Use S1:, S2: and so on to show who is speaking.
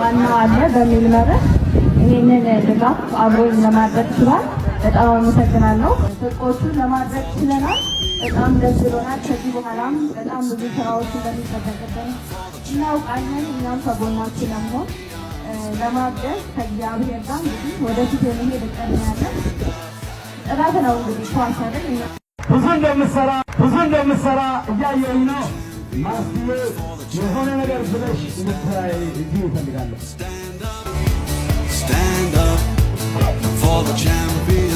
S1: ዋና አለ በሚል መረህ ይሄንን ድጋፍ አብሮኝ ለማድረግ ችሏል። በጣም አመሰግናለሁ። ጥቆቹን ለማድረግ ችለናል። በጣም ደስ ብሎናል። ከዚህ በኋላም በጣም ብዙ ስራዎች እንደሚጠበቅብን እናውቃለን። እኛም ከጎናችን ለመሆን ለማገዝ ከእግዚአብሔር ጋር እንግዲህ ወደፊት የመሄድ እቅድ ያለን ጥረት ነው። እንግዲህ ኳስ አይደል
S2: ብዙ እንደምትሰራ እያየሁኝ ነው። ማስዬ የሆነ ነገር ብለሽ እንድትሰራይ እዚህ እፈልጋለሁ። Stand up for the champion.